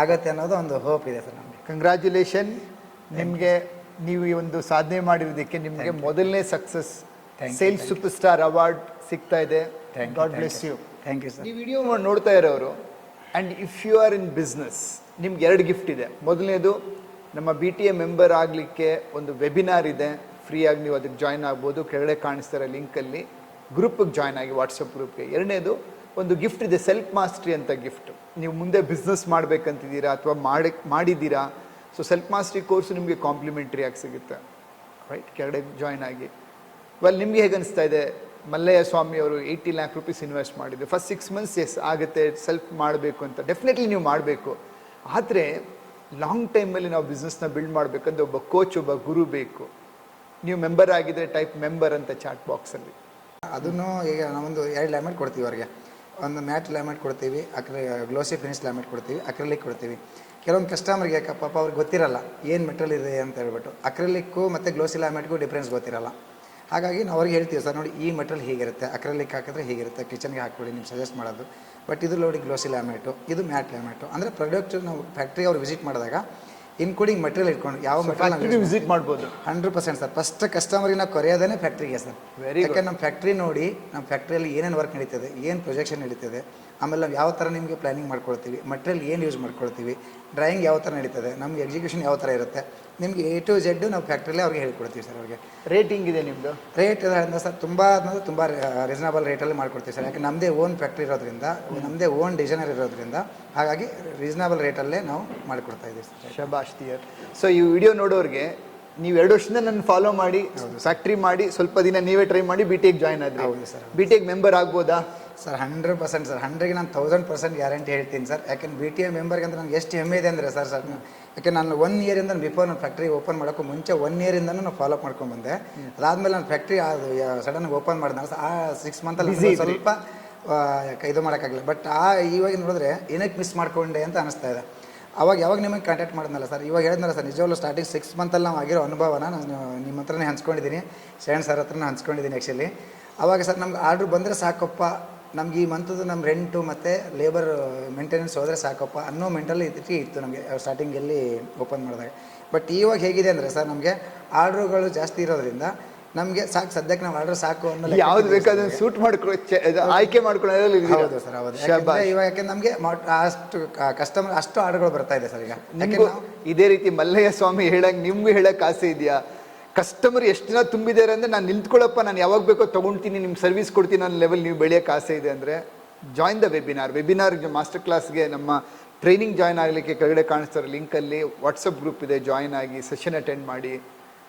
ಆಗುತ್ತೆ ಅನ್ನೋದು ಒಂದು ಹೋಪ್ ಇದೆ ಸರ್ ನಮಗೆ. ಕಂಗ್ರ್ಯಾಚುಲೇಷನ್ ನಿಮಗೆ. ನೀವು ಈ ಒಂದು ಸಾಧನೆ ಮಾಡಿರೋದಕ್ಕೆ ನಿಮಗೆ ಮೊದಲನೇ success sales super star award ಸಿಗ್ತಾ ಇದೆ. God bless you. Thank you sir. ಈ ವಿಡಿಯೋ ನೋಡ್ತಾ ಇರೋರು, and if you are in business, ನಿಮ್ಗೆ 2 ಗಿಫ್ಟ್ ಇದೆ. ಮೊದಲನೇದು, ನಮ್ಮ BTA ಮೆಂಬರ್ ಆಗಲಿಕ್ಕೆ ಒಂದು ವೆಬಿನಾರ್ ಇದೆ, ಫ್ರೀಯಾಗಿ ನೀವು ಅದಕ್ಕೆ ಜಾಯ್ನ್ ಆಗ್ಬೋದು. ಕೆಳಗಡೆ ಕಾಣಿಸ್ತಾರೆ ಲಿಂಕಲ್ಲಿ ಗ್ರೂಪಿಗೆ ಜಾಯ್ನ್ ಆಗಿ, ವಾಟ್ಸಪ್ ಗ್ರೂಪ್ಗೆ. 2ನೇದು ಒಂದು ಗಿಫ್ಟ್ ಇದೆ, ಸೆಲ್ಫ್ ಮಾಸ್ಟ್ರಿ ಅಂತ ಗಿಫ್ಟ್. ನೀವು ಮುಂದೆ ಬಿಸ್ನೆಸ್ ಮಾಡಬೇಕಂತಿದ್ದೀರಾ ಅಥವಾ ಮಾಡಿದ್ದೀರಾ, ಸೊ ಸೆಲ್ಫ್ ಮಾಸ್ಟ್ರಿ ಕೋರ್ಸು ನಿಮಗೆ ಕಾಂಪ್ಲಿಮೆಂಟ್ರಿ ಆಗಿ ಸಿಗುತ್ತೆ. ರೈಟ್, ಕೆಳಗಡೆ ಜಾಯ್ನ್ ಆಗಿ. ನಿಮಗೆ ಹೇಗೆ ಅನಿಸ್ತಾ ಇದೆ? ಮಲ್ಲಯ್ಯ ಸ್ವಾಮಿ ಅವರು 80 lakh rupees ಇನ್ವೆಸ್ಟ್ ಮಾಡಿದ್ರು. ಫಸ್ಟ್ 6 months ಎಸ್ ಆಗುತ್ತೆ ಸೆಲ್ಫ್ ಮಾಡಬೇಕು ಅಂತ, ಡೆಫಿನೆಟ್ಲಿ ನೀವು ಮಾಡಬೇಕು. ಆದರೆ ಲಾಂಗ್ ಟೈಮಲ್ಲಿ ನಾವು ಬಿಸ್ನೆಸ್ನ ಬಿಲ್ಡ್ ಮಾಡಬೇಕಂದ್ರೆ ಒಬ್ಬ ಕೋಚ್, ಒಬ್ಬ ಗುರು ಬೇಕು. ನೀವು ಮೆಂಬರ್ ಆಗಿದ್ರೆ ಟೈಪ್ ಮೆಂಬರ್ ಅಂತ ಚಾಟ್ ಬಾಕ್ಸಲ್ಲಿ. ಅದನ್ನು ಈಗ ನಾವೊಂದು 2 ಲ್ಯಾಮೆಟ್ ಕೊಡ್ತೀವಿ ಅವ್ರಿಗೆ. ಒಂದು ಮ್ಯಾಟ್ ಲ್ಯಾಮೆಟ್ ಕೊಡ್ತೀವಿ, ಗ್ಲೋಸಿ ಫಿನಿಶ್ ಲ್ಯಾಮೆಟ್ ಕೊಡ್ತೀವಿ, ಅಕ್ರಿಲಿಕ್ ಕೊಡ್ತೀವಿ. ಕೆಲವೊಂದು ಕಸ್ಟಮರ್ಗೆ ಪಾಪ ಅವ್ರಿಗೆ ಗೊತ್ತಿರಲ್ಲ ಏನು ಮೆಟೀರಿಯಲ್ ಇದೆ ಅಂತ ಹೇಳ್ಬಿಟ್ಟು. ಅಕ್ರಿಲಿಕ್ಕು ಮತ್ತು ಗ್ಲೋಸಿ ಲ್ಯಾಮೆಟ್ಗೂ ಡಿಫ್ರೆನ್ಸ್ ಗೊತ್ತಿರಲ್ಲ. ಹಾಗಾಗಿ ನಾವು ಅವ್ರಿಗೆ ಹೇಳ್ತೀವಿ ಸರ್ ನೋಡಿ ಈ ಮೆಟೀರಿಯಲ್ ಹೀಗಿರುತ್ತೆ, ಅಕ್ರಲಿಕ್ ಹಾಕಿದ್ರೆ ಹೀಗಿರುತ್ತೆ, ಕಿಚನ್ಗೆ ಹಾಕ್ಬಿಡಿ ನೀವು ಸಜೆಸ್ಟ್ ಮಾಡೋದು. ಬಟ್ ಇದು ನೋಡಿ ಗ್ಲೋಸಿ ಲ್ಯಾಮೇಟು, ಇದು ಮ್ಯಾಟ್ ಲ್ಯಾಮೇಟು. ಅಂದರೆ ಪ್ರಾಡಕ್ಟ್ ನಾವು ಫ್ಯಾಕ್ಟ್ರಿಗೆ ಅವ್ರು ವಿಸಿಟ್ ಮಾಡಿದಾಗ ಇನ್ಕ್ಲೂಡಿಂಗ್ ಮೆಟೀರಿಯಲ್ ಇಟ್ಕೊಂಡು ಯಾವ ಮೆಟೀರಿಯಲ್ ವಿಸಿಟ್ ಮಾಡ್ಬೋದು 100% ಸರ್. ಫಸ್ಟ್ ಕಸ್ಟಮರಿಗೆ ನಾವು ಕೊರೆಯೋದೇ ಫ್ಯಾಕ್ಟ್ರಿಗೆ ಸರ್. ಯಾಕೆ ನಮ್ಮ ಫ್ಯಾಕ್ಟ್ರಿ ನೋಡಿ ನಮ್ಮ ಫ್ಯಾಕ್ಟ್ರಿಯಲ್ಲಿ ಏನೇನು ವರ್ಕ್ ನಡೀತದೆ, ಏನು ಪ್ರೊಜೆಕ್ಷನ್ ನಡೀತದೆ, ಆಮೇಲೆ ನಾವು ಯಾವ ಥರ ನಿಮಗೆ ಪ್ಲಾನಿಂಗ್ ಮಾಡ್ಕೊಳ್ತೀವಿ, ಮಟೀರಿಯಲ್ ಏನು ಯೂಸ್ ಮಾಡ್ಕೊಳ್ತೀವಿ, ಡ್ರಾಯಿಂಗ್ ಯಾವ ಥರ ನಡೀತದೆ, ನಮಗೆ ಎಕ್ಸಿಕ್ಯೂಷನ್ ಯಾವ ಥರ ಇರುತ್ತೆ, ನಿಮಗೆ A to Z ನಾವು ಫ್ಯಾಕ್ಟ್ರಿಯಲ್ಲೇ ಅವ್ರಿಗೆ ಹೇಳ್ಕೊಡ್ತೀವಿ ಸರ್. ಅವ್ರಿಗೆ ರೇಟಿಂಗ್ ಇದೆ ನಿಮ್ಮದು? ರೇಟ್ ಸರ್ ತುಂಬ ಅಂದರೆ ತುಂಬ ರೀಸನಬಲ್ ರೇಟಲ್ಲಿ ಮಾಡ್ಕೊಡ್ತೀವಿ ಸರ್. ಯಾಕೆ ನಮ್ಮದೇ ಓನ್ ಫ್ಯಾಕ್ಟ್ರಿ ಇರೋದ್ರಿಂದ, ನಮ್ಮದೇ ಓನ್ ಡಿಸೈನರ್ ಇರೋದ್ರಿಂದ, ಹಾಗಾಗಿ ರೀಸನಬಲ್ ರೇಟಲ್ಲೇ ನಾವು ಮಾಡಿಕೊಡ್ತಾ ಇದ್ದೀವಿ ಸರ್. ಶಬಾಷ್ ಡಿಯರ್. ಸೊ ಈ ವಿಡಿಯೋ ನೋಡೋರಿಗೆ ನೀವು 2 ವರ್ಷದಿಂದ ನನ್ನ ಫಾಲೋ ಮಾಡಿ ಫ್ಯಾಕ್ಟ್ರಿ ಮಾಡಿ ಸ್ವಲ್ಪ ದಿನ ನೀವೇ ಟ್ರೈ ಮಾಡಿ BTech ಜಾಯ್ನ್ ಆದ್ರಿ. ಹೌದು ಸರ್. BTech ಮೆಂಬರ್ ಆಗ್ಬೋದಾ ಸರ್? 100% ಸರ್. 100ಗೆ ನಾನು 1000% ಗ್ಯಾರಂಟಿ ಹೇಳ್ತೀನಿ ಸರ್. ಯಾಕೆಂದ್ರೆ BTech ಮೆಂಬರ್ಗೆ ಅಂತ ನನಗೆ ಎಷ್ಟು ಹೆಮ್ಮೆ ಇದೆ ಅಂದರೆ ಸರ್ ಯಾಕೆ ನಾನು 1 ಇಯರಿಂದ ಬಿಫೋರ್ ನಾನು ಫ್ಯಾಕ್ಟ್ರಿ ಓಪನ್ ಮಾಡೋಕ್ಕೂ ಮುಂಚೆ 1 ಇಯರಿಂದನೂ ನಾನು ಫಾಲೋ ಅಪ್ ಮಾಡ್ಕೊಂಡು ಬಂದೆ. ಅದಾದಮೇಲೆ ನಾನು ಫ್ಯಾಕ್ಟ್ರಿ ಸಡನ್ನಾಗಿ ಓಪನ್ ಮಾಡಿದಾಗ ಆ 6 ಮಂತಲ್ಲಿ ಸ್ವಲ್ಪ ಇದು ಮಾಡೋಕ್ಕಾಗಲಿಲ್ಲ. ಬಟ್ ಇವಾಗ ನೋಡಿದ್ರೆ ಏನಕ್ಕೆ ಮಿಸ್ ಮಾಡ್ಕೊಂಡೆ ಅಂತ ಅನಿಸ್ತಾ ಇದೆ. ಯಾವಾಗ ನಿಮಗೆ ಕಾಂಟ್ಯಾಕ್ಟ್ ಮಾಡಿದ್ನಲ್ಲ ಸರ್, ಇವಾಗ ಹೇಳಿದ್ನಲ್ಲ ಸರ್, ನಿಜವಾಗ್ಲೂ ಸ್ಟಾರ್ಟಿಂಗ್ 6 ಮಂತಲ್ಲಿ ನಾವು ಆಗಿರೋ ಅನುಭವನ ನಾನು ನಿಮ್ಮ ಹತ್ರನೇ ಹಂಚ್ಕೊಂಡಿದ್ದೀನಿ, ಶರಣ್ ಸರ್ ಹತ್ರನೇ ಹಂಚ್ಕೊಂಡಿದ್ದೀನಿ ಆ್ಯಕ್ಚುಲಿ. ಅವಾಗ ಸರ್ ನಮ್ಗೆ ಆರ್ಡ್ರ್ ಬಂದರೆ ಸಾಕಪ್ಪ, ನಮ್ಗೆ ಈ ಮಂತದ್ದು ನಮ್ಮ ರೆಂಟು ಮತ್ತು ಲೇಬರ್ ಮೇಂಟೆನೆನ್ಸ್ ಹೋದರೆ ಸಾಕಪ್ಪ ಅನ್ನೋ ಮೆಂಟಲ್ಲಿ ಇತ್ತು ನಮಗೆ ಸ್ಟಾರ್ಟಿಂಗಲ್ಲಿ ಓಪನ್ ಮಾಡಿದಾಗ. ಬಟ್ ಇವಾಗ ಹೇಗಿದೆ ಅಂದರೆ ಸರ್, ನಮಗೆ ಆರ್ಡ್ರುಗಳು ಜಾಸ್ತಿ ಇರೋದ್ರಿಂದ ನಮಗೆ ಸಾಕು, ಸದ್ಯಕ್ಕೆ ನಾವು ಆರ್ಡರ್ ಸಾಕು ಅನ್ನೋ ಯಾವ್ದು ಬೇಕಾದ್ರೆ ಸೂಟ್ ಆಯ್ಕೆ ಮಾಡ್ಕೊಳ್ಳೋದ್ರಲ್ಲಿ. ಹೌದು ಸರ್, ಹೌದು. ಇವಾಗ ಯಾಕೆ ನಮಗೆ ಅಷ್ಟು ಕಸ್ಟಮರ್ ಅಷ್ಟು ಆರ್ಡರ್ಗಳು ಬರ್ತಾ ಇದೆ ಸರ್. ಈಗ ಇದೇ ರೀತಿ ಮಲ್ಲಯ್ಯ ಸ್ವಾಮಿ ನಿಮ್ಗೂ ಹೇಳಕ್ ಆಸೆ ಇದೆಯಾ? ಕಸ್ಟಮರ್ ಎಷ್ಟು ದಿನ ತುಂಬಿದ್ದಾರೆ ಅಂದರೆ ನಾನು ನಿಂತ್ಕೊಳ್ಳಪ್ಪ, ನಾನು ಯಾವಾಗ ಬೇಕೋ ತೊಗೊಳ್ತೀನಿ, ನಿಮ್ಮ ಸರ್ವಿಸ್ ಕೊಡ್ತೀನಿ ಅನ್ನೋ ಲೆವೆಲ್ ನೀವು ಬೆಳೆಯೋಕ್ಕೆ ಆಸೆ ಇದೆ ಅಂದರೆ ಜಾಯಿನ್ ದ ವೆಬಿನಾರ್ ಮಾಸ್ಟರ್ ಕ್ಲಾಸ್ಗೆ ನಮ್ಮ ಟ್ರೈನಿಂಗ್ ಜಾಯ್ನ್ ಆಗಲಿಕ್ಕೆ ಕೆಳಗಡೆ ಕಾಣಿಸ್ತಾರೆ ಲಿಂಕಲ್ಲಿ ವಾಟ್ಸಪ್ ಗ್ರೂಪ್ ಇದೆ, ಜಾಯ್ನ್ ಆಗಿ ಸೆಷನ್ ಅಟೆಂಡ್ ಮಾಡಿ.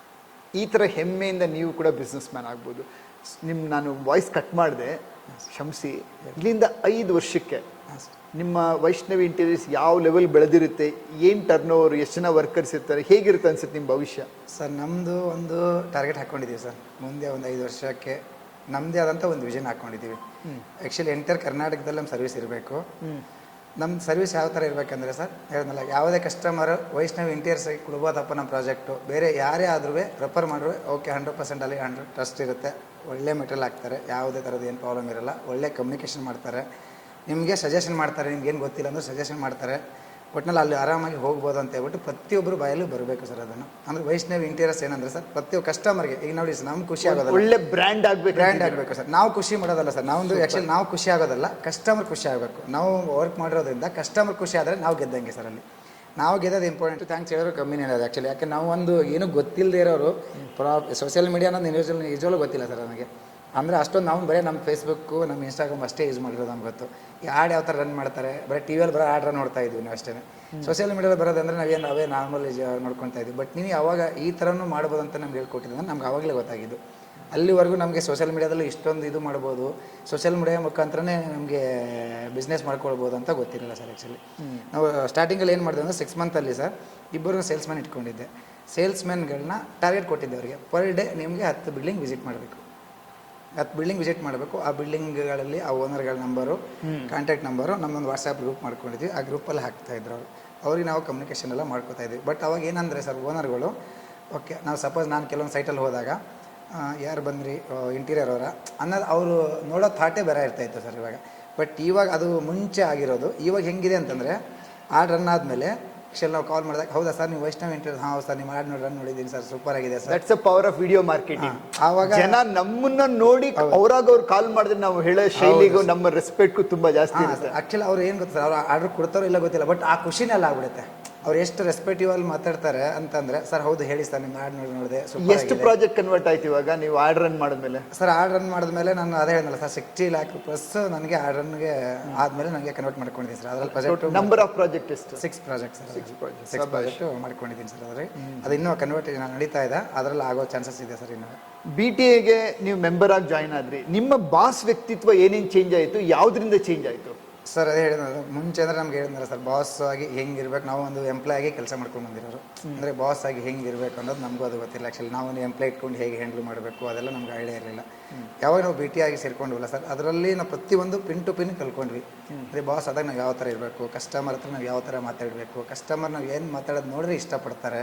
ಈ ಥರ ಹೆಮ್ಮೆಯಿಂದ ನೀವು ಕೂಡ ಬಿಸ್ನೆಸ್ ಮ್ಯಾನ್ ಆಗ್ಬೋದು. ನಾನು ವಾಯ್ಸ್ ಕಟ್ ಮಾಡಿದೆ, ಕ್ಷಮಿಸಿ. ಇಲ್ಲಿಂದ 5 ವರ್ಷಕ್ಕೆ ನಿಮ್ಮ ವೈಷ್ಣವಿ ಇಂಟೀರಿಯರ್ಸ್ ಯಾವ ಲೆವೆಲ್ ಬೆಳೆದಿರುತ್ತೆ, ಏನು ಟರ್ನ್ ಓವರ್, ಎಷ್ಟು ಜನ ವರ್ಕರ್ಸ್ ಇರ್ತಾರೆ, ಹೇಗಿರುತ್ತೆ ಅನ್ಸುತ್ತೆ ನಿಮ್ಮ ಭವಿಷ್ಯ? ಸರ್ ನಮ್ಮದು ಒಂದು ಟಾರ್ಗೆಟ್ ಹಾಕ್ಕೊಂಡಿದ್ದೀವಿ ಸರ್. ಮುಂದೆ ಒಂದು 5 ವರ್ಷಕ್ಕೆ ನಮ್ಮದೇ ಆದಂಥ ಒಂದು ವಿಷನ್ ಹಾಕ್ಕೊಂಡಿದ್ದೀವಿ. ಆ್ಯಕ್ಚುಲಿ ಎಂಟರ್ ಕರ್ನಾಟಕದಲ್ಲಿ ನಮ್ಮ ಸರ್ವಿಸ್ ಇರಬೇಕು. ನಮ್ಮ ಸರ್ವಿಸ್ ಯಾವ ಥರ ಇರಬೇಕಂದ್ರೆ ಸರ್, ಹೇಳಿದ್ನಲ್ಲ, ಯಾವುದೇ ಕಸ್ಟಮರ್ ವೈಷ್ಣವಿ ಇಂಟೀರಿಯರ್ಸ್ ಕೊಡ್ಬೋದಪ್ಪ ನಮ್ಮ ಪ್ರಾಜೆಕ್ಟು, ಬೇರೆ ಯಾರೇ ಆದ್ರೂ ರೆಫರ್ ಮಾಡಿದ್ರೆ ಓಕೆ 100% ಅಲ್ಲಿ 100 ಟ್ರಸ್ಟ್ ಇರುತ್ತೆ. ಒಳ್ಳೆ ಮೆಟೀರಿಯಲ್ ಹಾಕ್ತಾರೆ, ಯಾವುದೇ ಥರದ್ದು ಏನು ಪ್ರಾಬ್ಲಮ್ ಇರೋಲ್ಲ, ಒಳ್ಳೆ ಕಮ್ಯುನಿಕೇಷನ್ ಮಾಡ್ತಾರೆ, ನಿಮಗೆ ಸಜೆಷನ್ ಮಾಡ್ತಾರೆ, ನಿಮ್ಗೆ ಏನು ಗೊತ್ತಿಲ್ಲ ಅಂದ್ರೆ ಸಜೆಷನ್ ಮಾಡ್ತಾರೆ. ಒಟ್ಟಿನಲ್ಲಿ ಅಲ್ಲಿ ಆರಾಮಾಗಿ ಹೋಗ್ಬೋದು ಅಂತ ಹೇಳ್ಬಿಟ್ಟು ಪ್ರತಿಯೊಬ್ಬರು ಬಾಯಲ್ಲೂ ಬರಬೇಕು ಸರ್. ಅದನ್ನು ಅಂದರೆ ವೈಷ್ಣವಿ ಇಂಟೀರಿಯರ್ಸ್ ಏನಂದರೆ ಸರ್, ಪ್ರತಿಯೊಬ್ಬ ಕಸ್ಟಮರ್ಗೆ ಈಗ ನೋಡಿ ಸರ್, ನಮ್ಗೆ ಖುಷಿ ಆಗೋದಲ್ಲ, ಒಳ್ಳೆ ಬ್ರ್ಯಾಂಡ್ ಆಗಬೇಕು ಸರ್. ನಾವು ಖುಷಿ ಮಾಡೋದಲ್ಲ ಸರ್, ನಾವು ಆ್ಯಕ್ಚುಲಿ ನಾವು ಖುಷಿ ಆಗೋದಲ್ಲ, ಕಸ್ಟಮರ್ ಖುಷಿ ಆಗಬೇಕು. ನಾವು ವರ್ಕ್ ಮಾಡಿರೋದ್ರಿಂದ ಕಸ್ಟಮರ್ ಖುಷಿ ಆದರೆ ನಾವು ಗೆದ್ದಂಗೆ ಸರ್. ಅಲ್ಲಿ ನಾವು ಗೆದ್ದೋದು ಇಂಪಾರ್ಟೆಂಟ್. ಥ್ಯಾಂಕ್ಸ್ ಹೇಳಿದ್ರು ಕಮ್ಮಿನೇ ಅದು ಆ್ಯಕ್ಚುಲಿ. ಯಾಕೆ ನಾವು ಒಂದು ಏನೂ ಗೊತ್ತಿಲ್ಲದೆ ಇರೋರು ಸೋಷಿಯಲ್ ಮೀಡಿಯಾ ಅನ್ನೋದು ನಿಜವಾಗ್ಲೂ ಗೊತ್ತಿಲ್ಲ ಸರ್ ನನಗೆ. ಅಂದರೆ ಅಷ್ಟೊಂದು ನಾವು ಬರೀ ನಮ್ಮ ಫೇಸ್ಬುಕ್ಕು ನಮ್ಮ ಇನ್ಸ್ಟಾಗ್ರಾಮ್ ಅಷ್ಟೇ ಯೂಸ್ ಮಾಡಿರೋದು ನಮ್ಗೆ ಗೊತ್ತು. ಈ ಆಡ್ ಯಾವ ಥರ ರನ್ ಮಾಡ್ತಾರೆ, ಬರೀ ಟಿವಿಯಲ್ಲಿ ಬರೋ ಆಡ್ ರನ್ ನೋಡ್ತಾ ಇದ್ವಿ ನಾವು ಅಷ್ಟೇ. ಸೋಷಿಯಲ್ ಮೀಡಿಯಾದಲ್ಲಿ ಬರೋದಂದ್ರೆ ನಾವೇನು ಅವೇ ನಾರ್ಮಲ್ ನೋಡ್ಕೊತಾ ಇದ್ವಿ. ಬಟ್ ನೀವು ಅವಾಗ ಈ ಥರನೂ ಮಾಡ್ಬೋದು ಅಂತ ನಮ್ಗೆ ಹೇಳ್ಕೊಟ್ಟಿದ್ದಂದ್ರೆ ನಮ್ಗೆ ಆವಾಗಲೇ ಗೊತ್ತಾಗಿದ್ದು. ಅಲ್ಲಿವರೆಗೂ ನಮಗೆ ಸೋಷಿಯಲ್ ಮೀಡಿಯಾದಲ್ಲಿ ಇಷ್ಟೊಂದು ಇದು ಮಾಡ್ಬೋದು, ಸೋಷಿಯಲ್ ಮೀಡಿಯಾ ಮುಖಾಂತರನೇ ನಮಗೆ ಬಿಸ್ನೆಸ್ ಮಾಡ್ಕೊಳ್ಬೋದು ಅಂತ ಗೊತ್ತಿರಲಿಲ್ಲ ಸರ್. ಆ್ಯಕ್ಚುಲಿ ನಾವು ಸ್ಟಾರ್ಟಿಂಗಲ್ಲಿ ಏನು ಮಾಡಿದೆ ಅಂದರೆ 6 ಮಂತಲ್ಲಿ ಸರ್ ಇಬ್ಬರು ಸೇಲ್ಸ್ಮ್ಯಾನ್ ಇಟ್ಕೊಂಡಿದ್ದೆ. ಸೇಲ್ಸ್ಮ್ಯಾನ್ಗಳನ್ನ ಟಾರ್ಗೆಟ್ ಕೊಟ್ಟಿದ್ದೆ ಅವರಿಗೆ, ಪರ್ ಡೇ ನಿಮಗೆ 10 ಬಿಲ್ಡಿಂಗ್ ವಿಸಿಟ್ ಮಾಡಬೇಕು, 10 ಬಿಲ್ಡಿಂಗ್ ವಿಸಿಟ್ ಮಾಡಬೇಕು. ಆ ಬಿಲ್ಡಿಂಗ್ಗಳಲ್ಲಿ ಆ ಓನರ್ಗಳ ನಂಬರು, ಕಾಂಟ್ಯಾಕ್ಟ್ ನಂಬರು ನಮ್ಮೊಂದು ವಾಟ್ಸಪ್ ಗ್ರೂಪ್ ಮಾಡ್ಕೊಂಡಿದ್ವಿ. ಆ ಗ್ರೂಪಲ್ಲಿ ಹಾಕ್ತಾಯಿದ್ರು ಅವ್ರಿಗೆ ನಾವು ಕಮ್ಯುನಿಕೇಷನ್ ಎಲ್ಲ ಮಾಡ್ಕೋತಾ ಇದ್ವಿ. ಬಟ್ ಅವಾಗ ಏನಂದರೆ ಸರ್, ಓನರ್ಗಳು ಓಕೆ ನಾವು ಸಪೋಸ್ ನಾನು ಕೆಲವೊಂದು ಸೈಟಲ್ಲಿ ಹೋದಾಗ ಯಾರು ಬಂದ್ರಿ ಇಂಟೀರಿಯರ್ ಅವರ ಅನ್ನೋದು ಅವರು ನೋಡೋ ಥಾಟೇ ಬೇರೆ ಇರ್ತಾಯಿತ್ತು ಸರ್ ಇವಾಗ. ಬಟ್ ಇವಾಗ ಅದು ಮುಂಚೆ ಆಗಿರೋದು. ಇವಾಗ ಹೆಂಗಿದೆ ಅಂತಂದರೆ ಆಡ್ ರನ್ ಆದಮೇಲೆ ನಾವು ಕಾಲ್ ಮಾಡಿದಾಗ, ಹೌದಾ ಸರ್ ನೀವು ವೈಷ್ಣವ್ ಇಂಟೀರಿಯರ್, ಹಾಂ ಸರ್ ನಿಮ್ಮ ಆಡ್ ರನ್ ನೋಡಿದ್ದೀನಿ ಸರ್, ಸೂಪರ್ ಆಗಿದೆ sir. That's a power of video marketing. ಆವಾಗ ಜನ ನಮ್ಮನ್ನ ನೋಡಿ ಅವ್ರು ಕಾಲ್ ಮಾಡಿದ್ರೆ ನಾವು ಹೇಳೋ ಶೈಲಿಗೂ ನಮ್ಮ ರೆಸ್ಪೆಕ್ಟ್ಗೂ ತುಂಬ ಜಾಸ್ತಿ ಇರುತ್ತೆ. ಆ್ಯಕ್ಚುಲಿ ಅವ್ರು ಏನು ಗೊತ್ತಾ, ಅವ್ರು ಆರ್ಡರ್ ಕೊಡ್ತಾರೋ ಇಲ್ಲ ಗೊತ್ತಿಲ್ಲ, ಬಟ್ ಆ ಖುಷಿನೆಲ್ಲ ಆಗ್ಬಿಡುತ್ತೆ. ಅವ್ರು ಎಷ್ಟು ರೆಸ್ಪೆಕ್ಟಿವ್ ಅಲ್ಲಿ ಮಾತಾಡ್ತಾರೆ ಅಂತಂದ್ರೆ, ಸರ್ ಹೌದು ಹೇಳಿ ಸರ್ ನಿಮ್ಮ ಆಡ್ ನೋಡಿದೆ. ಎಷ್ಟು ಪ್ರಾಜೆಕ್ಟ್ ಕನ್ವರ್ಟ್ ಆಯ್ತು ಇವಾಗ ನೀವು ಆಡ್ ರನ್ ಮಾಡಿದ್ಮೇಲೆ? ಸರ್ ಆಡ್ ರನ್ ಮಾಡಿದ್ಮೇಲೆ ನಾನು ಅದೇ ಹೇಳಿದ್ನಲ್ಲ ಸರ್, 60 lakh ಪ್ಲಸ್ ನನಗೆ ಆಡ್ ರನ್ಗೆ ಆದಮೇಲೆ ನನಗೆ ಕನ್ವರ್ಟ್ ಮಾಡ್ಕೊಂಡಿದ್ದೀನಿ ಸರ್. ಅದರಲ್ಲಿ ಪ್ರಾಜೆಕ್ಟ್ ನಂಬರ್ ಆಫ್ ಪ್ರಾಜೆಕ್ಟ್ ಎಷ್ಟು? 6 ಪ್ರಾಜೆಕ್ಟ್ ಸರ್. 6 ಪ್ರಾಜೆಕ್ಟ್ ಮಾಡ್ಕೊಂಡಿದ್ದೀನಿ ಸರ್. ಅದ್ರಲ್ಲಿ ಅದು ಇನ್ನೂ ಕನ್ವರ್ಟ್ ನಡೀತಾ ಇದೆ, ಅದರಲ್ಲಿ ಆಗೋ ಚಾನ್ಸಸ್ ಇದೆ ಸರ್. ಇನ್ನು BTAಗೆ ನೀವು ಮೆಂಬರ್ ಆಗಿ ಜಾಯ್ನ್ ಆದ್ರಿ, ನಿಮ್ಮ ಬಾಸ್ ವ್ಯಕ್ತಿತ್ವ ಏನೇನು ಚೇಂಜ್ ಆಯಿತು, ಯಾವುದರಿಂದ ಚೇಂಜ್ ಆಯಿತು ಸರ್? ಅದೇ ಹೇಳಿದ್ನಲ್ಲ ಮುಂಚೆ ಅಂದರೆ ನಮ್ಗೆ ಹೇಳಿದ್ನಲ್ಲ ಸರ್, ಬಾಸ್ ಆಗಿ ಹೆಂಗಿರ್ಬೇಕು, ನಾವು ಒಂದು ಎಂಪ್ಲಾಯ್ ಆಗಿ ಕೆಲಸ ಮಾಡ್ಕೊಂಡು ಬಂದಿರೋರು. ಅಂದರೆ ಬಾಸ್ ಆಗಿ ಹೆಂಗಿರ್ಬೇಕು ಅನ್ನೋದು ನಮಗೂ ಅದು ಗೊತ್ತಿಲ್ಲ. ಆ್ಯಕ್ಚುಲಿ ನಾವು ಒಂದು ಎಂಪ್ಲಾಯ್ ಇಟ್ಕೊಂಡು ಹೇಗೆ ಹ್ಯಾಂಡಲ್ ಮಾಡಬೇಕು ಅದೆಲ್ಲ ನಮ್ಗೆ ಐಡಿಯಾ ಇರಲಿಲ್ಲ. ಯಾವಾಗ ನಾವು BT ಆಗಿ ಸೇರ್ಕೊಂಡಿವಲ್ಲ ಸರ್, ಅದರಲ್ಲಿ ನಾವು ಪ್ರತಿಯೊಂದು ಪಿನ್ ಟು ಪಿನ್ ಕಲ್ತ್ಕೊಂಡ್ವಿ. ಅದೇ ಬಾಸ್ ಆದಾಗ ನಾವು ಯಾವ ಥರ ಇರಬೇಕು, ಕಸ್ಟಮರ್ ಹತ್ರ ನಾವು ಯಾವ ಥರ ಮಾತಾಡಬೇಕು, ಕಸ್ಟಮರ್ ನಾವು ಏನು ಮಾತಾಡೋದು ನೋಡ್ರೆ ಇಷ್ಟಪಡ್ತಾರೆ,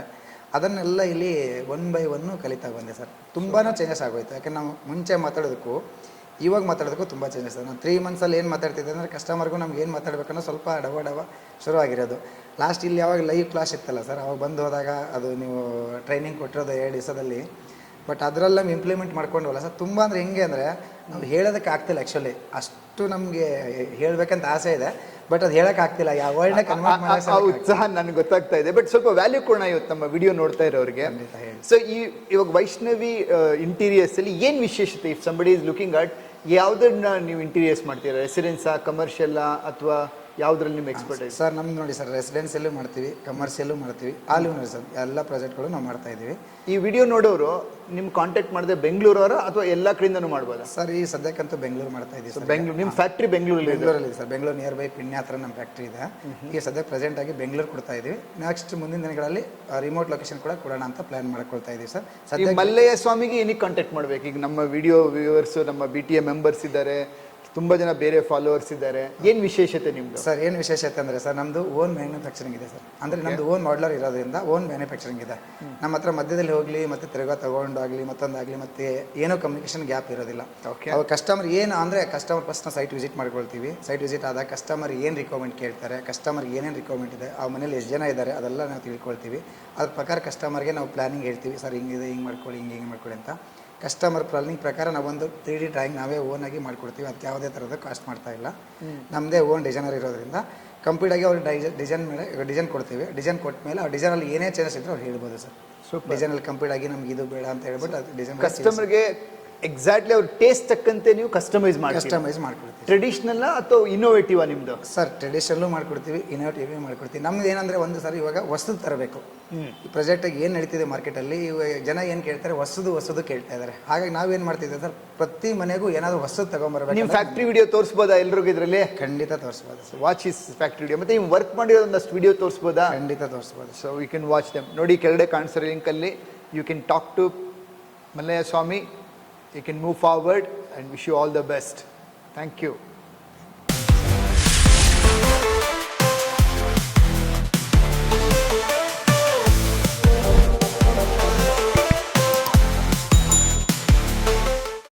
ಅದನ್ನೆಲ್ಲ ಇಲ್ಲಿ ಒನ್ ಬೈ ಒನ್ನು ಕಲಿತಾ ಬಂದೆ ಸರ್. ತುಂಬಾ ಚೇಂಜಸ್ ಆಗೋಯ್ತು. ಯಾಕಂದ್ರೆ ನಾವು ಮುಂಚೆ ಮಾತಾಡೋದಕ್ಕೂ ಇವಾಗ ಮಾತಾಡೋದಕ್ಕೂ ತುಂಬ ಚೇಂಜಸ್ ಇದೆ. ನಾನು 3 ಮಂತ್ಸಲ್ಲಿ ಏನು ಮಾತಾಡ್ತಿದ್ದೆ ಅಂದರೆ ಕಸ್ಟಮರ್ಗೂ ನಮ್ಗೆ ಏನು ಮಾತಾಡಬೇಕನ್ನೋ ಸ್ವಲ್ಪ ಡವ ಶುರುವಾಗಿರೋದು. ಲಾಸ್ಟ್ ಇಲ್ಲಿ ಯಾವಾಗ ಲೈವ್ ಕ್ಲಾಸ್ ಇತ್ತಲ್ಲ ಸರ್, ಅವಾಗ ಬಂದು ಹೋದಾಗ ಅದು ನೀವು ಟ್ರೈನಿಂಗ್ ಕೊಟ್ಟಿರೋದು 2 ದಿವಸದಲ್ಲಿ, ಬಟ್ ಅದರೆಲ್ಲ ಇಂಪ್ಲಿಮೆಂಟ್ ಮಾಡ್ಕೊಂಡವಲ್ಲ ಸರ್. ತುಂಬ ಅಂದರೆ ಹೆಂಗೆ ಅಂದರೆ ನಾವು ಹೇಳೋದಕ್ಕೆ ಆಗ್ತಿಲ್ಲ ಆ್ಯಕ್ಚುಲಿ. ಅಷ್ಟು ನಮಗೆ ಹೇಳಬೇಕಂತ ಆಸೆ ಇದೆ, ಬಟ್ ಅದು ಹೇಳೋಕ್ಕಾಗ್ತಿಲ್ಲ. ಯಾವ ವರ್ಡ್ನ ಕನ್ವರ್ಟ್ ಆ ಉತ್ಸಾಹ ನನಗೆ ಗೊತ್ತಾಗ್ತಾ ಇದೆ. ಬಟ್ ಸ್ವಲ್ಪ ವ್ಯಾಲ್ಯೂ ಕೊಡೋಣ ಇವತ್ತು ನಮ್ಮ ವಿಡಿಯೋ ನೋಡ್ತಾ ಇರೋರಿಗೆ. ಖಂಡಿತ ಹೇಳಿ. ಸೊ ಇವಾಗ ವೈಷ್ಣವಿ ಇಂಟೀರಿಯರ್ಸ್ ಅಲ್ಲಿ ಏನು ವಿಶೇಷತೆ? If somebody is looking at, ಯಾವುದನ್ನ ನೀವು ಇಂಟೀರಿಯರ್ಸ್ ಮಾಡ್ತೀರಾ? ರೆಸಿಡೆನ್ಸಾ, ಕಮರ್ಷಿಯಲ್ಲಾ, ಅಥವಾ ಯಾವುದ್ರಲ್ಲಿ ನಿಮ್ಮ ಎಕ್ಸ್ಪರ್ಟೈಸ್? ಸರ್ ನಮ್ದು ನೋಡಿ ಸರ್, ರೆಸಿಡೆನ್ಸಿಯಲ್ಲೂ ಮಾಡ್ತೀವಿ, ಕಮರ್ಷಿಯಲ್ಲೂ ಮಾಡ್ತೀವಿ, ಆಲ್ ಓವರ್ ಸರ್ ಎಲ್ಲ ಪ್ರಾಜೆಕ್ಟ್ಗಳು ನಾವು ಮಾಡ್ತಾ ಇದ್ದೀವಿ. ಈ ವಿಡಿಯೋ ನೋಡೋರು ನಿಮ್ಮ ಕಾಂಟ್ಯಾಕ್ಟ್ ಮಾಡಿದ್ರೆ ಬೆಂಗಳೂರವರ ಅಥವಾ ಎಲ್ಲ ಕಡೆಯಿಂದನೂ ಮಾಡ್ಬೋದಾ? ಸರ್ ಈ ಸದ್ಯಕ್ಕಂತೂ ಬೆಂಗಳೂರು ಮಾಡ್ತಾ ಇದ್ದೀವಿ ಸರ್. ಬೆಂಗಳೂರು ನಿಮ್ಮ ಫ್ಯಾಕ್ಟ್ರಿ ಬೆಂಗಳೂರಲ್ಲಿ sir. Bengaluru near by Peenya ಹತ್ರ ನಮ್ಮ ಫ್ಯಾಕ್ಟ್ರಿ ಇದೆ. ಈಗ ಸದ್ಯ ಪ್ರೆಸೆಂಟ್ ಆಗಿ ಬೆಂಗಳೂರು ಕೊಡ್ತಾ ಇದ್ದೀವಿ. ನೆಕ್ಸ್ಟ್ ಮುಂದಿನ ದಿನಗಳಲ್ಲಿ ರಿಮೋಟ್ ಲೊಕೇಶನ್ ಕೂಡ ಕೊಡೋಣ ಅಂತ ಪ್ಲಾನ್ ಮಾಡ್ಕೊಳ್ತಾ ಇದ್ದೀವಿ ಸರ್. ಸದ್ಯ ಮಲ್ಲಯ್ಯ ಸ್ವಾಮಿಗೆ ಏನಕ್ಕೆ ಕಾಂಟ್ಯಾಕ್ಟ್ ಮಾಡ್ಬೇಕು? ಈಗ ನಮ್ಮ ವಿಡಿಯೋ ವ್ಯೂವರ್ಸ್, ನಮ್ಮ BTA ಮೆಂಬರ್ಸ್ ಇದ್ದಾರೆ, ತುಂಬ ಜನ ಬೇರೆ ಫಾಲೋವರ್ಸ್ ಇದ್ದಾರೆ. ಏನು ವಿಶೇಷತೆ ನಿಮ್ದು? ಸರ್ ಏನು ವಿಶೇಷತೆ ಅಂದರೆ ಸರ್, ನಮ್ಮದು ಓನ್ ಮ್ಯಾನುಫ್ಯಾಕ್ಚರಿಂಗ್ ಇದೆ ಸರ್. ಅಂದರೆ ನಮ್ಮದು ಓನ್ ಮಾಡ್ಲರ್ ಇರೋದ್ರಿಂದ ಓನ್ ಮ್ಯಾನುಫ್ಯಾಕ್ಚರಿಂಗ್ ಇದೆ. ನಮ್ಮ ಹತ್ರ ಮಧ್ಯದಲ್ಲಿ ಹೋಗಲಿ ಮತ್ತು ತಿರ್ಗಾ ತಗೊಂಡಾಗಲಿ ಮತ್ತೊಂದಾಗಲಿ ಮತ್ತು ಏನೋ ಕಮ್ಯುನಿಕೇಷನ್ ಗ್ಯಾಪ್ ಇರೋದಿಲ್ಲ. ಅವಾಗ ಕಸ್ಟಮರ್ ಏನು ಅಂದರೆ ಕಸ್ಟಮರ್ ಫಸ್ಟ್ ನಾವು ಸೈಟ್ ವಿಸಿಟ್ ಮಾಡ್ಕೊಳ್ತೀವಿ. ಸೈಟ್ ವಿಸಿಟ್ ಆದಾಗ ಕಸ್ಟಮರ್ ಏನು ರಿಕ್ವೈರ್ಮೆಂಟ್ ಕೇಳ್ತಾರೆ, ಕಸ್ಟಮರ್ಗೆ ಏನೇನು ರಿಕ್ವೈರ್ಮೆಂಟ್ ಇದೆ, ಆ ಮನೇಲಿ ಎಷ್ಟು ಜನ ಇದ್ದಾರೆ ಅದೆಲ್ಲ ನಾವು ತಿಳ್ಕೊಳ್ತೀವಿ. ಅದ್ರ ಪ್ರಕಾರ ಕಸ್ಟಮರ್ಗೆ ನಾವು ಪ್ಲಾನಿಂಗ್ ಹೇಳ್ತೀವಿ. ಸರ್ ಹಿಂಗಿದೆ, ಹಿಂಗೆ ಮಾಡ್ಕೊಳ್ಳಿ, ಹಿಂಗೆ ಮಾಡ್ಕೊಳ್ಳಿ ಅಂತ. ಕಸ್ಟಮರ್ ಪ್ಲಾನಿಂಗ್ ಪ್ರಕಾರ ನಾವೊಂದು 3D ಡ್ರಾಯಿಂಗ್ ನಾವೇ ಓನಾಗಿ ಮಾಡಿಕೊಡ್ತೀವಿ. ಅದಕ್ಕೆ ಯಾವುದೇ ಥರದ ಕಾಸ್ಟ್ ಮಾಡ್ತಾ ಇಲ್ಲ. ನಮ್ಮದೇ ಓನ್ ಡಿಸೈನರ್ ಇರೋದ್ರಿಂದ ಕಂಪ್ಲೀಟಾಗಿ ಅವ್ರಿಗೆ ಡಿಸೈನ್ ಕೊಡ್ತೀವಿ. ಡಿಸೈನ್ ಕೊಟ್ಟ ಮೇಲೆ ಆ ಡಿಸೈನಲ್ಲಿ ಏನೇ ಚೇಂಜಸ್ ಇದ್ದರೆ ಅವ್ರು ಹೇಳ್ಬೋದು ಸರ್. ಡಿಸೈನಲ್ಲಿ ಕಂಪ್ಲೀಟಾಗಿ ನಮ್ಗೆ ಇದು ಬೇಡ ಅಂತ ಹೇಳ್ಬಿಟ್ಟು ಅದು ಡಿಸೈನ್ ಕಸ್ಟಮರ್ಗೆ ಎಕ್ಸಾಕ್ಟ್ಲಿ ಅವ್ರ ಟೇಸ್ಟ್ ತಕ್ಕಂತೆ ನೀವು ಕಸ್ಟಮೈಸ್ ಮಾಡ್ಕೊಡ್ತೀವಿ. ಟ್ರೆಡಿಷನಲ್ ಅಥವಾ ಇನೋವೇಟಿವ್ ನಿಮ್ದು? ಸರ್ ಟ್ರೆಡಿಷನಲ್ಲೂ ಮಾಡ್ಕೊಡ್ತೀವಿ, ಇನೋವೇಟಿವ್ ಮಾಡ್ಕೊಡ್ತೀವಿ. ನಮ್ದು ಏನಂದರೆ ಒಂದು ಸರ್ ಇವಾಗ ಹೊಸದು ತರಬೇಕು. ಈ ಪ್ರಾಜೆಕ್ಟಾಗಿ ಏನು ನಡೀತಿದೆ ಮಾರ್ಕೆಟಲ್ಲಿ, ಇವಾಗ ಜನ ಏನು ಕೇಳ್ತಾರೆ, ಹೊಸದು ಕೇಳ್ತಾ ಇದ್ದಾರೆ. ಹಾಗಾಗಿ ನಾವೇನು ಮಾಡ್ತಿದ್ದೀವಿ ಸರ್, ಪ್ರತಿ ಮನೆಗೂ ಏನಾದರೂ ಹೊಸದು ತಗೊಂಬರ್ಬೇಕು. ನಿಮ್ಮ ಫ್ಯಾಕ್ಟ್ರಿ ವಿಡಿಯೋ ತೋರಿಸ್ಬೋದಾ ಎಲ್ರಿಗೂ ಇದರಲ್ಲಿ? ಖಂಡಿತ ತೋರಿಸ್ಬೋದು sir. Watch his factory video. ಮತ್ತೆ ನೀವು ವರ್ಕ್ ಮಾಡಿರೋ ಒಂದಷ್ಟು ವಿಡಿಯೋ ತೋರಿಸ್ಬೋದಾ? ಖಂಡಿತ ತೋರಿಸ್ಬೋದು. So you can watch them. ನೋಡಿ ಕೆಳಗಡೆ ಕಾಣಿಸಿರೋ ಲಿಂಕಲ್ಲಿ you can talk to Mallayya Swamy. You can move forward and wish you all the best. Thank you.